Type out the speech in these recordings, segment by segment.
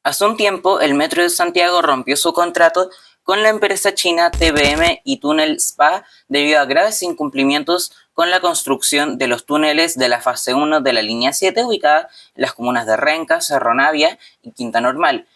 Hace un tiempo, el Metro de Santiago rompió su contrato con la empresa china TBM y Túnel SPA debido a graves incumplimientos con la construcción de los túneles de la fase 1 de la línea 7 ubicada en las comunas de Renca, Cerro Navia y Quinta Normal.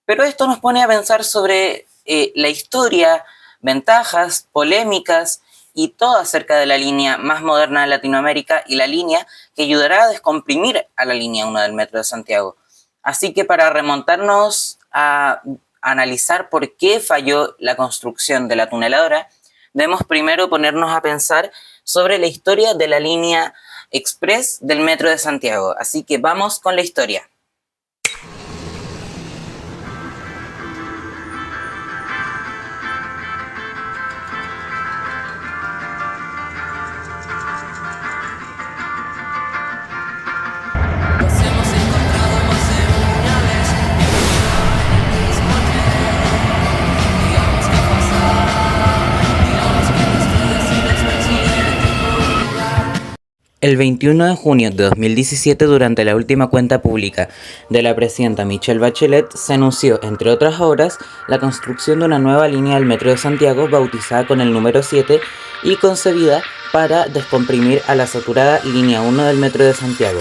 Pero esto nos pone a pensar sobre la historia, ventajas, polémicas y todo acerca de la línea más moderna de Latinoamérica y la línea que ayudará a descomprimir a la línea 1 del Metro de Santiago. Así que para remontarnos a analizar por qué falló la construcción de la tuneladora, debemos primero ponernos a pensar sobre la historia de la línea express del Metro de Santiago. Así que vamos con la historia. El 21 de junio de 2017, durante la última cuenta pública de la presidenta Michelle Bachelet, se anunció, entre otras obras, la construcción de una nueva línea del Metro de Santiago bautizada con el número 7 y concebida para descomprimir a la saturada línea 1 del Metro de Santiago.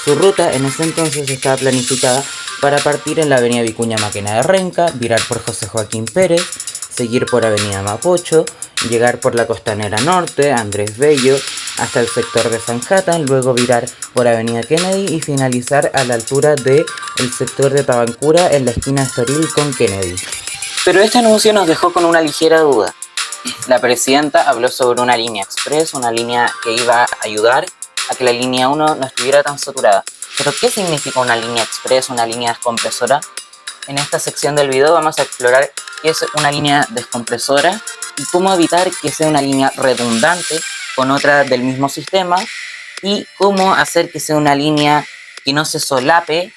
Su ruta en ese entonces estaba planificada para partir en la avenida Vicuña Maquena de Renca, virar por José Joaquín Pérez, seguir por avenida Mapocho, llegar por la Costanera Norte, Andrés Bello, hasta el sector de Sanjata, luego virar por avenida Kennedy y finalizar a la altura del sector de Tabancura en la esquina Estoril con Kennedy. Pero este anuncio nos dejó con una ligera duda. La presidenta habló sobre una línea express, una línea que iba a ayudar a que la línea 1 no estuviera tan saturada. ¿Pero qué significa una línea express, una línea descompresora? En esta sección del video vamos a explorar qué es una línea descompresora y cómo evitar que sea una línea redundante con otra del mismo sistema y cómo hacer que sea una línea que no se solape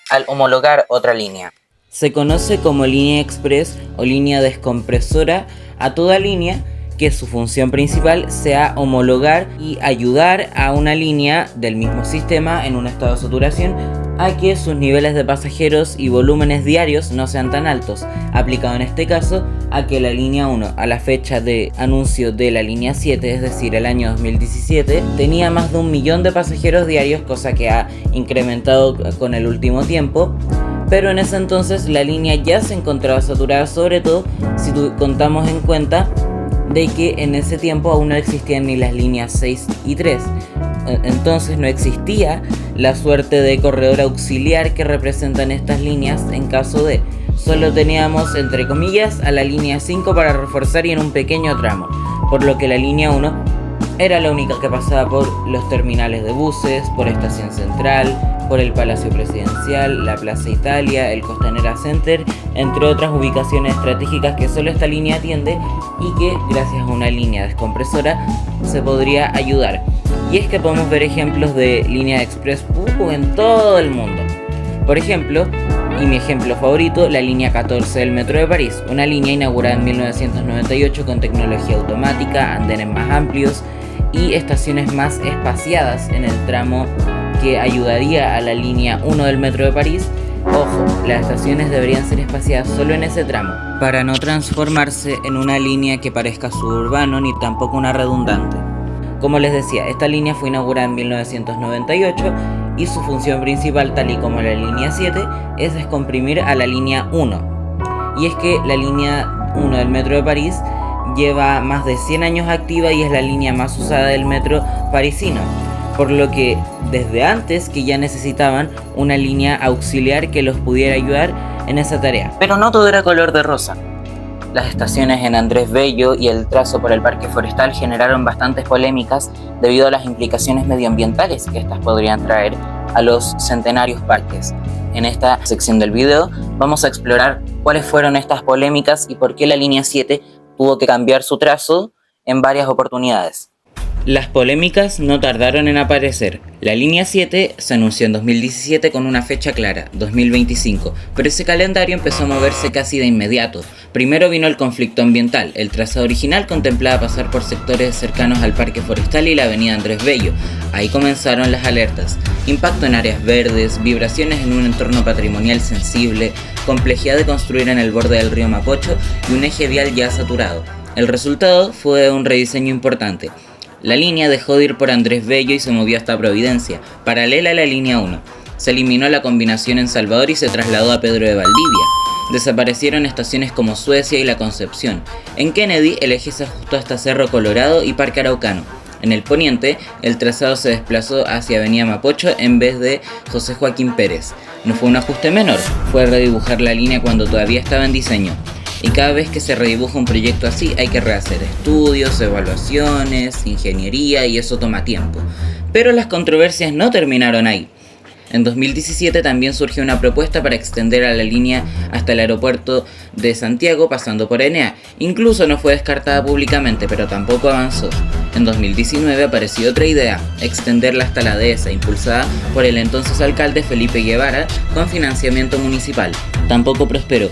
al homologar otra línea. Se conoce como línea express o línea descompresora a toda línea que su función principal sea homologar y ayudar a una línea del mismo sistema en un estado de saturación a que sus niveles de pasajeros y volúmenes diarios no sean tan altos, aplicado en este caso a que la línea 1 a la fecha de anuncio de la línea 7, es decir el año 2017, tenía más de 1 millón de pasajeros diarios, cosa que ha incrementado con el último tiempo, pero en ese entonces la línea ya se encontraba saturada, sobre todo si contamos en cuenta de que en ese tiempo aún no existían ni las líneas 6 y 3. Entonces no existía la suerte de corredor auxiliar que representan estas líneas en caso de. Solo teníamos, entre comillas, a la línea 5 para reforzar y en un pequeño tramo, por lo que la línea 1 era la única que pasaba por los terminales de buses, por Estación Central, por el Palacio Presidencial, la Plaza Italia, el Costanera Center, entre otras ubicaciones estratégicas que solo esta línea atiende y que, gracias a una línea descompresora, se podría ayudar. Y es que podemos ver ejemplos de línea express en todo el mundo. Por ejemplo, y mi ejemplo favorito, la línea 14 del Metro de París, una línea inaugurada en 1998 con tecnología automática, andenes más amplios y estaciones más espaciadas en el tramo que ayudaría a la línea 1 del Metro de París. Ojo, las estaciones deberían ser espaciadas solo en ese tramo, para no transformarse en una línea que parezca suburbano ni tampoco una redundante. Como les decía, esta línea fue inaugurada en 1998 y su función principal, tal y como la línea 7, es descomprimir a la línea 1. Y es que la línea 1 del Metro de París lleva más de 100 años activa y es la línea más usada del metro parisino, por lo que desde antes que ya necesitaban una línea auxiliar que los pudiera ayudar en esa tarea. Pero no todo era color de rosa. Las estaciones en Andrés Bello y el trazo por el Parque Forestal generaron bastantes polémicas debido a las implicaciones medioambientales que estas podrían traer a los centenarios parques. En esta sección del video vamos a explorar cuáles fueron estas polémicas y por qué la línea 7 tuvo que cambiar su trazo en varias oportunidades. Las polémicas no tardaron en aparecer. La línea 7 se anunció en 2017 con una fecha clara, 2025, pero ese calendario empezó a moverse casi de inmediato. Primero vino el conflicto ambiental. El trazado original contemplaba pasar por sectores cercanos al Parque Forestal y la avenida Andrés Bello. Ahí comenzaron las alertas. Impacto en áreas verdes, vibraciones en un entorno patrimonial sensible, complejidad de construir en el borde del río Mapocho y un eje vial ya saturado. El resultado fue un rediseño importante. La línea dejó de ir por Andrés Bello y se movió hasta Providencia, paralela a la línea 1. Se eliminó la combinación en Salvador y se trasladó a Pedro de Valdivia. Desaparecieron estaciones como Suecia y La Concepción. En Kennedy, el eje se ajustó hasta Cerro Colorado y Parque Araucano. En el poniente, el trazado se desplazó hacia Avenida Mapocho en vez de José Joaquín Pérez. No fue un ajuste menor, fue redibujar la línea cuando todavía estaba en diseño. Y cada vez que se redibuja un proyecto así hay que rehacer estudios, evaluaciones, ingeniería y eso toma tiempo. Pero las controversias no terminaron ahí. En 2017 también surgió una propuesta para extender a la línea hasta el aeropuerto de Santiago pasando por Enea. Incluso no fue descartada públicamente, pero tampoco avanzó. En 2019 apareció otra idea, extenderla hasta la dehesa, impulsada por el entonces alcalde Felipe Guevara con financiamiento municipal. Tampoco prosperó.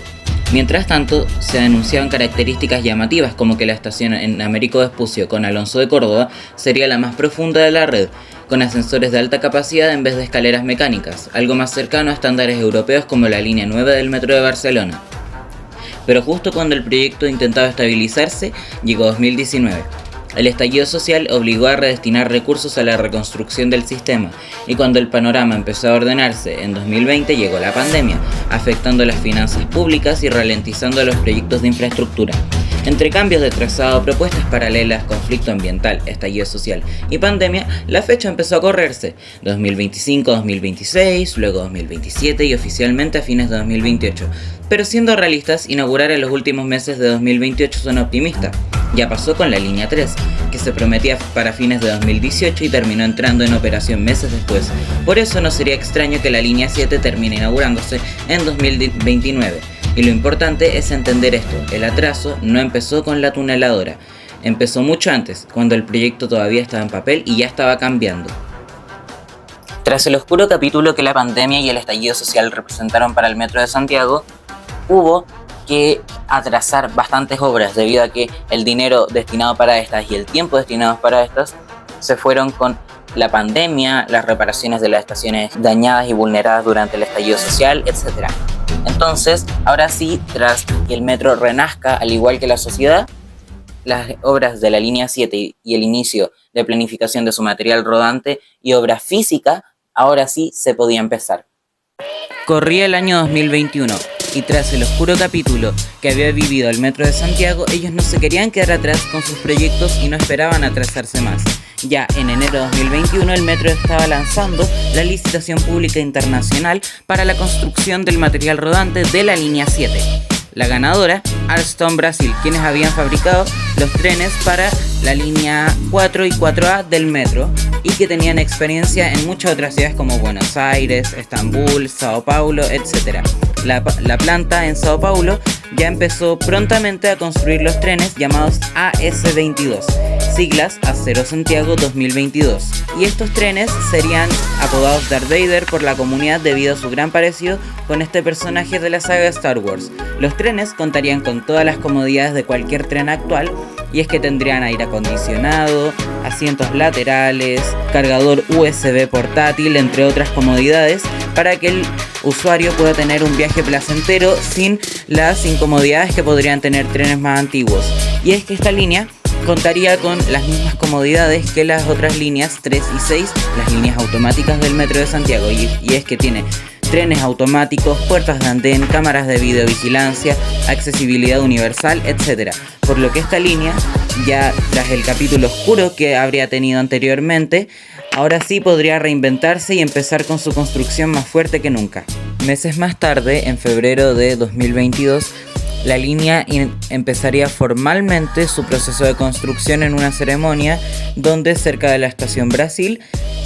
Mientras tanto, se anunciaban características llamativas como que la estación en Américo Vespucio con Alonso de Córdoba sería la más profunda de la red, con ascensores de alta capacidad en vez de escaleras mecánicas, algo más cercano a estándares europeos como la línea 9 del metro de Barcelona. Pero justo cuando el proyecto intentaba estabilizarse, llegó 2019. El estallido social obligó a redestinar recursos a la reconstrucción del sistema, y cuando el panorama empezó a ordenarse en 2020 llegó la pandemia, afectando las finanzas públicas y ralentizando los proyectos de infraestructura. Entre cambios de trazado, propuestas paralelas, conflicto ambiental, estallido social y pandemia, la fecha empezó a correrse, 2025-2026, luego 2027 y oficialmente a fines de 2028. Pero siendo realistas, inaugurar en los últimos meses de 2028 suena optimista. Ya pasó con la línea 3, que se prometía para fines de 2018 y terminó entrando en operación meses después. Por eso no sería extraño que la línea 7 termine inaugurándose en 2029. Y lo importante es entender esto, el atraso no empezó con la tuneladora, empezó mucho antes, cuando el proyecto todavía estaba en papel y ya estaba cambiando. Tras el oscuro capítulo que la pandemia y el estallido social representaron para el Metro de Santiago, hubo que atrasar bastantes obras debido a que el dinero destinado para estas y el tiempo destinado para estas se fueron con la pandemia, las reparaciones de las estaciones dañadas y vulneradas durante el estallido social, etc. Entonces, ahora sí, tras que el metro renazca al igual que la sociedad, las obras de la línea 7 y el inicio de planificación de su material rodante y obra física, ahora sí se podía empezar. Corría el año 2021 y tras el oscuro capítulo que había vivido el Metro de Santiago, ellos no se querían quedar atrás con sus proyectos y no esperaban atrasarse más. Ya en enero de 2021 el Metro estaba lanzando la licitación pública internacional para la construcción del material rodante de la línea 7. La ganadora, Alstom Brasil, quienes habían fabricado los trenes para la línea 4 y 4A del metro y que tenían experiencia en muchas otras ciudades como Buenos Aires, Estambul, Sao Paulo, etc. La planta en Sao Paulo ya empezó prontamente a construir los trenes llamados AS22, siglas Acero Santiago 2022. Y estos trenes serían apodados Darth Vader por la comunidad debido a su gran parecido con este personaje de la saga Star Wars. Los trenes contarían con todas las comodidades de cualquier tren actual, y es que tendrían aire acondicionado, asientos laterales, cargador USB portátil, entre otras comodidades, para que el usuario pueda tener un viaje placentero sin las incomodidades que podrían tener trenes más antiguos. Y es que esta línea contaría con las mismas comodidades que las otras líneas 3 y 6, las líneas automáticas del Metro de Santiago, y es que tiene trenes automáticos, puertas de andén, cámaras de videovigilancia, accesibilidad universal, etc. Por lo que esta línea, ya tras el capítulo oscuro que habría tenido anteriormente, ahora sí podría reinventarse y empezar con su construcción más fuerte que nunca. Meses más tarde, en febrero de 2022, la línea empezaría formalmente su proceso de construcción en una ceremonia donde cerca de la estación Brasil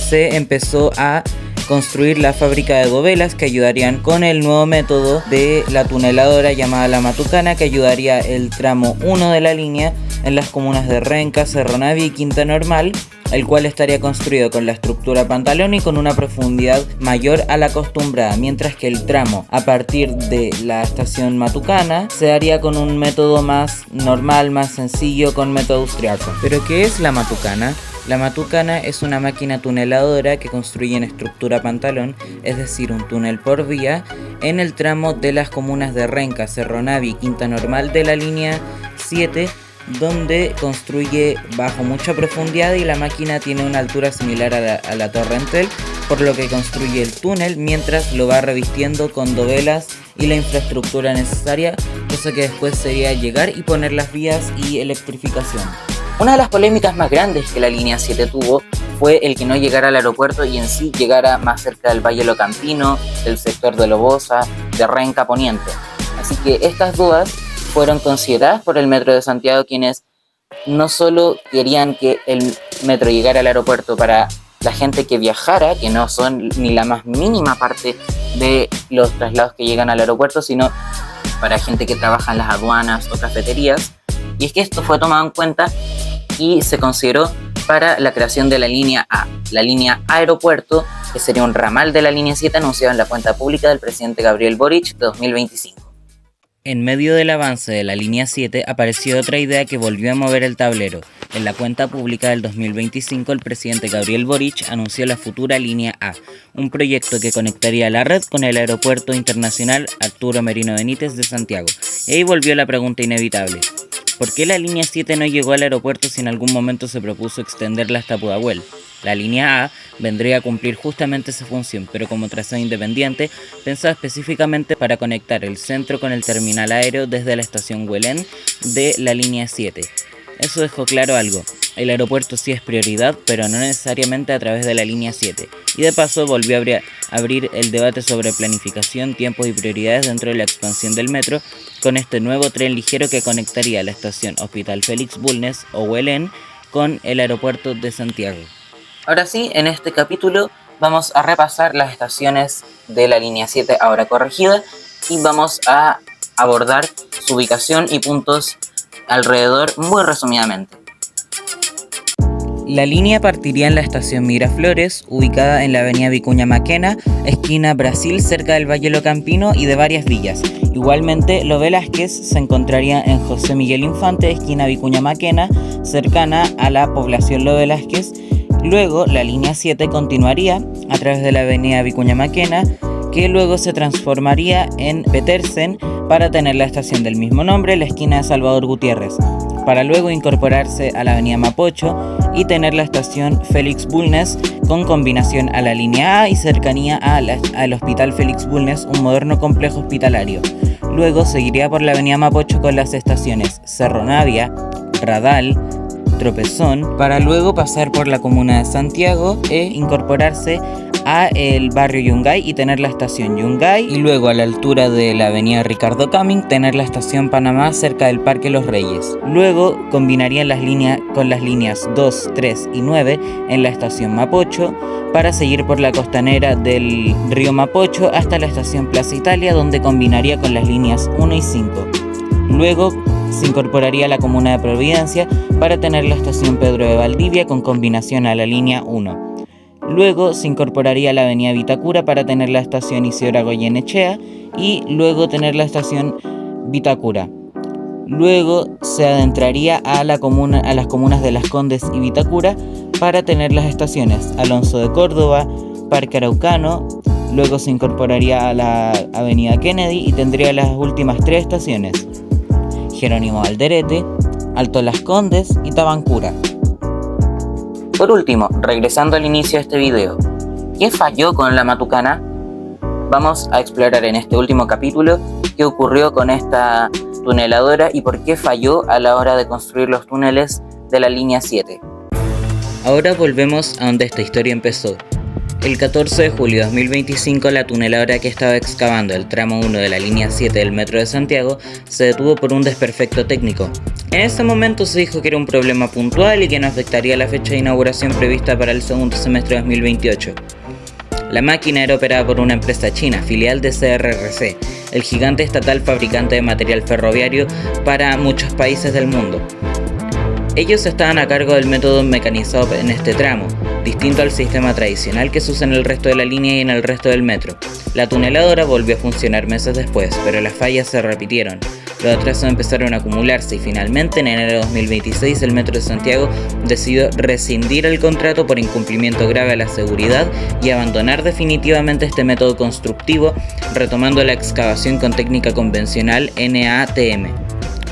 se empezó a construir la fábrica de dovelas que ayudarían con el nuevo método de la tuneladora llamada La Matucana, que ayudaría el tramo 1 de la línea en las comunas de Renca, Cerro Navia y Quinta Normal, el cual estaría construido con la estructura pantalón y con una profundidad mayor a la acostumbrada, mientras que el tramo a partir de la estación Matucana se haría con un método más normal, más sencillo, con método austriaco. ¿Pero qué es la Matucana? La Matucana es una máquina tuneladora que construye en estructura pantalón, es decir, un túnel por vía, en el tramo de las comunas de Renca, Cerro Navia y Quinta Normal de la línea 7, donde construye bajo mucha profundidad y la máquina tiene una altura similar a la Torre Entel, por lo que construye el túnel mientras lo va revistiendo con dovelas y la infraestructura necesaria, cosa que después sería llegar y poner las vías y electrificación. Una de las polémicas más grandes que la línea 7 tuvo fue el que no llegara al aeropuerto y en sí llegara más cerca del Valle Locampino, del sector de Lobosa, de Renca Poniente. Así que estas dudas fueron consideradas por el Metro de Santiago, quienes no solo querían que el metro llegara al aeropuerto para la gente que viajara, que no son ni la más mínima parte de los traslados que llegan al aeropuerto, sino para gente que trabaja en las aduanas o cafeterías. Y es que esto fue tomado en cuenta y se consideró para la creación de la línea A, la línea aeropuerto, que sería un ramal de la línea 7 anunciado en la cuenta pública del presidente Gabriel Boric de 2025. En medio del avance de la línea 7 apareció otra idea que volvió a mover el tablero. En la cuenta pública del 2025 el presidente Gabriel Boric anunció la futura línea A, un proyecto que conectaría la red con el aeropuerto internacional Arturo Merino Benítez de Santiago. Y ahí volvió la pregunta inevitable: ¿por qué la línea 7 no llegó al aeropuerto si en algún momento se propuso extenderla hasta Pudahuel? La línea A vendría a cumplir justamente esa función, pero como trazado independiente, pensado específicamente para conectar el centro con el terminal aéreo desde la estación Huelén de la línea 7. Eso dejó claro algo: el aeropuerto sí es prioridad, pero no necesariamente a través de la línea 7. Y de paso volvió a abrir el debate sobre planificación, tiempos y prioridades dentro de la expansión del metro, con este nuevo tren ligero que conectaría la estación Hospital Félix Bulnes o Huelén con el aeropuerto de Santiago. Ahora sí, en este capítulo vamos a repasar las estaciones de la línea 7 ahora corregida y vamos a abordar su ubicación y puntos alrededor muy resumidamente. La línea partiría en la estación Miraflores, ubicada en la avenida Vicuña Maquena, esquina Brasil, cerca del Valle Locampino y de varias villas. Igualmente, Lo Velázquez se encontraría en José Miguel Infante, esquina Vicuña Maquena, cercana a la población Lo Velázquez. Luego, la línea 7 continuaría a través de la avenida Vicuña Maquena, que luego se transformaría en Petersen para tener la estación del mismo nombre en la esquina de Salvador Gutiérrez, para luego incorporarse a la avenida Mapocho y tener la estación Félix Bulnes con combinación a la línea A y cercanía al Hospital Félix Bulnes, un moderno complejo hospitalario. Luego seguiría por la avenida Mapocho con las estaciones Cerro Navia, Radal, Tropezón, para luego pasar por la comuna de Santiago e incorporarse a el barrio Yungay y tener la estación Yungay, y luego a la altura de la avenida Ricardo Camming tener la estación Panamá cerca del Parque Los Reyes. Luego combinarían con las líneas 2, 3 y 9 en la estación Mapocho para seguir por la costanera del río Mapocho hasta la estación Plaza Italia, donde combinaría con las líneas 1 y 5. Luego se incorporaría a la comuna de Providencia para tener la estación Pedro de Valdivia con combinación a la línea 1. Luego se incorporaría a la avenida Vitacura para tener la estación Isidora Goyenechea y luego tener la estación Vitacura. Luego se adentraría a las comunas de Las Condes y Vitacura para tener las estaciones Alonso de Córdoba, Parque Araucano. Luego se incorporaría a la avenida Kennedy y tendría las últimas 3 estaciones: Jerónimo Alderete, Alto Las Condes y Tabancura. Por último, regresando al inicio de este video, ¿qué falló con la Matucana? Vamos a explorar en este último capítulo qué ocurrió con esta tuneladora y por qué falló a la hora de construir los túneles de la línea 7. Ahora volvemos a donde esta historia empezó. El 14 de julio de 2025, la tuneladora que estaba excavando el tramo 1 de la línea 7 del Metro de Santiago se detuvo por un desperfecto técnico. En ese momento se dijo que era un problema puntual y que no afectaría la fecha de inauguración prevista para el segundo semestre de 2028. La máquina era operada por una empresa china, filial de CRRC, el gigante estatal fabricante de material ferroviario para muchos países del mundo. Ellos estaban a cargo del método mecanizado en este tramo, distinto al sistema tradicional que se usa en el resto de la línea y en el resto del metro. La tuneladora volvió a funcionar meses después, pero las fallas se repitieron. Los atrasos empezaron a acumularse y finalmente en enero de 2026 el Metro de Santiago decidió rescindir el contrato por incumplimiento grave a la seguridad y abandonar definitivamente este método constructivo, retomando la excavación con técnica convencional NATM.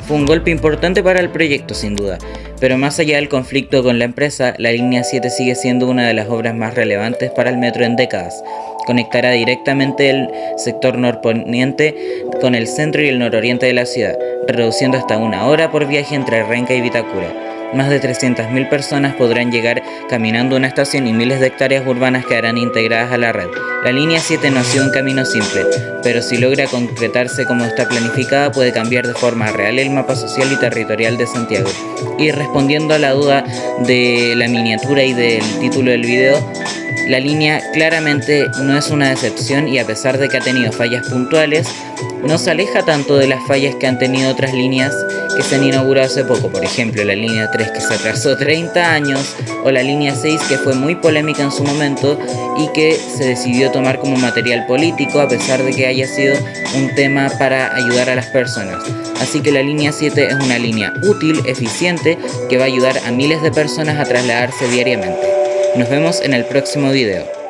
Fue un golpe importante para el proyecto sin duda, pero más allá del conflicto con la empresa, la línea 7 sigue siendo una de las obras más relevantes para el metro en décadas. Conectará directamente el sector norponiente con el centro y el nororiente de la ciudad, reduciendo hasta 1 hora por viaje entre Renca y Vitacura. Más de 300.000 personas podrán llegar caminando a una estación y miles de hectáreas urbanas quedarán integradas a la red. La línea 7 no ha sido un camino simple, pero si logra concretarse como está planificada puede cambiar de forma real el mapa social y territorial de Santiago. Y respondiendo a la duda de la miniatura y del título del video, la línea claramente no es una decepción y a pesar de que ha tenido fallas puntuales, no se aleja tanto de las fallas que han tenido otras líneas que se han inaugurado hace poco, por ejemplo la línea 3 que se atrasó 30 años o la línea 6 que fue muy polémica en su momento y que se decidió tomar como material político a pesar de que haya sido un tema para ayudar a las personas. Así que la línea 7 es una línea útil, eficiente, que va a ayudar a miles de personas a trasladarse diariamente. Nos vemos en el próximo video.